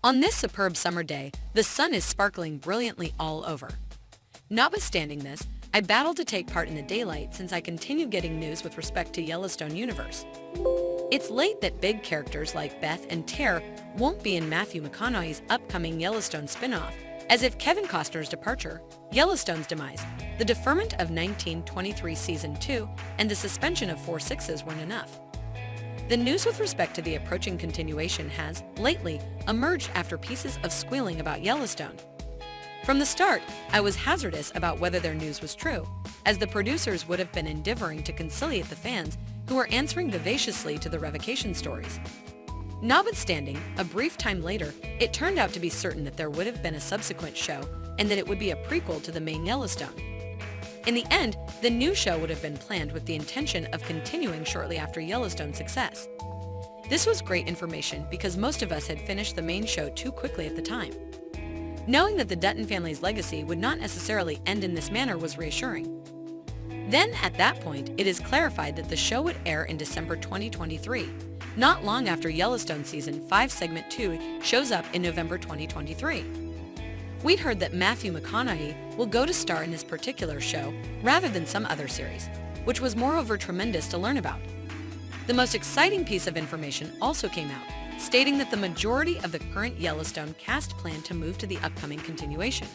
On this superb summer day, the sun is sparkling brilliantly all over. Notwithstanding this, I battled to take part in the daylight since I continue getting news with respect to Yellowstone universe. It's late that big characters like Beth and Tare won't be in Matthew McConaughey's upcoming Yellowstone spin-off, as if Kevin Costner's departure, Yellowstone's demise, the deferment of 1923 Season 2, and the suspension of 4 sixes weren't enough. The news with respect to the approaching continuation has, lately, emerged after pieces of squealing about Yellowstone. From the start, I was hazardous about whether their news was true, as the producers would have been endeavoring to conciliate the fans who were answering vivaciously to the revocation stories. Notwithstanding, a brief time later, it turned out to be certain that there would have been a subsequent show and that it would be a prequel to the main Yellowstone. In the end, the new show would have been planned with the intention of continuing shortly after Yellowstone's success. This was great information because most of us had finished the main show too quickly at the time. Knowing that the Dutton family's legacy would not necessarily end in this manner was reassuring. Then, at that point, it is clarified that the show would air in December 2023, not long after Yellowstone Season 5 Segment 2 shows up in November 2023. We'd heard that Matthew McConaughey will go to star in this particular show rather than some other series, which was moreover tremendous to learn about. The most exciting piece of information also came out, stating that the majority of the current Yellowstone cast plan to move to the upcoming continuation.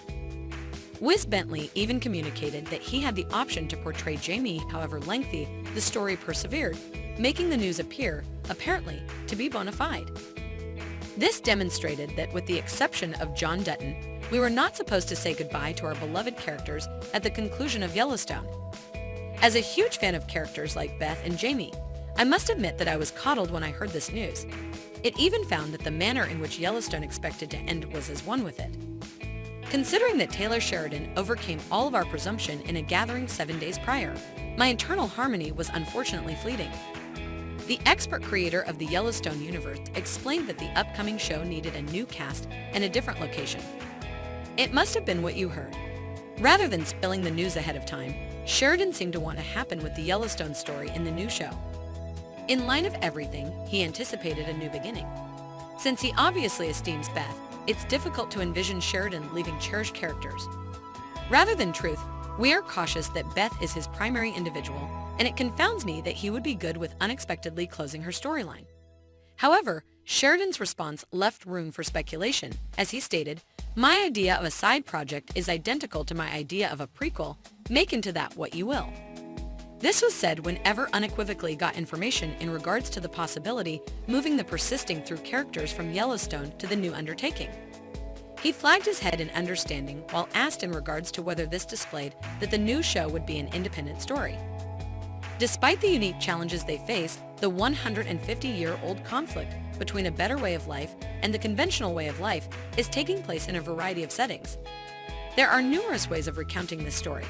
Wiz Bentley even communicated that he had the option to portray Jamie, however lengthy the story persevered, making the news appear, apparently, to be bona fide. This demonstrated that with the exception of John Dutton, we were not supposed to say goodbye to our beloved characters at the conclusion of Yellowstone. As a huge fan of characters like Beth and Jamie, I must admit that I was coddled when I heard this news. It even found that the manner in which Yellowstone expected to end was as one with it. Considering that Taylor Sheridan overcame all of our presumption in a gathering 7 days prior, my internal harmony was unfortunately fleeting. The expert creator of the Yellowstone universe explained that the upcoming show needed a new cast and a different location. It must have been what you heard. Rather than spilling the news ahead of time, Sheridan seemed to want to happen with the Yellowstone story in the new show. In line of everything, he anticipated a new beginning. Since he obviously esteems Beth, it's difficult to envision Sheridan leaving cherished characters. Rather than truth, we are cautious that Beth is his primary individual, and it confounds me that he would be good with unexpectedly closing her storyline. However, Sheridan's response left room for speculation, as he stated, "My idea of a side project is identical to my idea of a prequel. Make into that what you will." This was said whenever unequivocally got information in regards to the possibility moving the persisting through characters from Yellowstone to the new undertaking. He flagged his head in understanding while asked in regards to whether this displayed that the new show would be an independent story. Despite the unique challenges they face, the 150-year-old conflict between a better way of life and the conventional way of life is taking place in a variety of settings. There are numerous ways of recounting this story.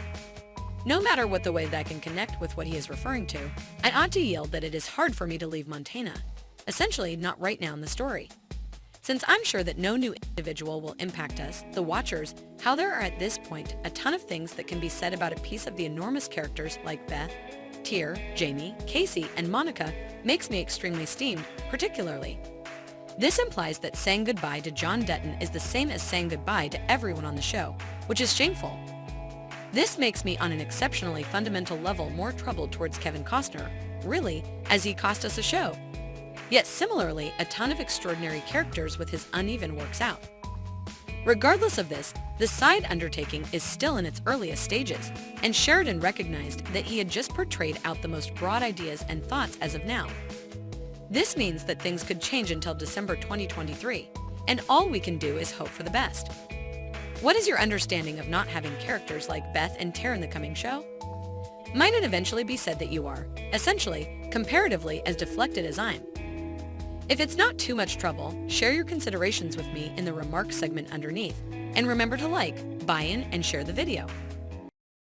No matter what the way that can connect with what he is referring to, I ought to yield that it is hard for me to leave Montana, essentially not right now in the story. Since I'm sure that no new individual will impact us, the watchers, how there are at this point a ton of things that can be said about a piece of the enormous characters like Beth, Tare, Jamie, Casey, and Monica makes me extremely steamed, particularly. This implies that saying goodbye to John Dutton is the same as saying goodbye to everyone on the show, which is shameful. This makes me on an exceptionally fundamental level more troubled towards Kevin Costner, really, as he cost us a show. Yet similarly, a ton of extraordinary characters with his uneven works out. Regardless of this, the side undertaking is still in its earliest stages, and Sheridan recognized that he had just portrayed out the most broad ideas and thoughts as of now. This means that things could change until December 2023, and all we can do is hope for the best. What is your understanding of not having characters like Beth and Tare in the coming show? Might it eventually be said that you are, essentially, comparatively as deflected as I'm? If it's not too much trouble, share your considerations with me in the remarks segment underneath, and remember to like, buy in, and share the video.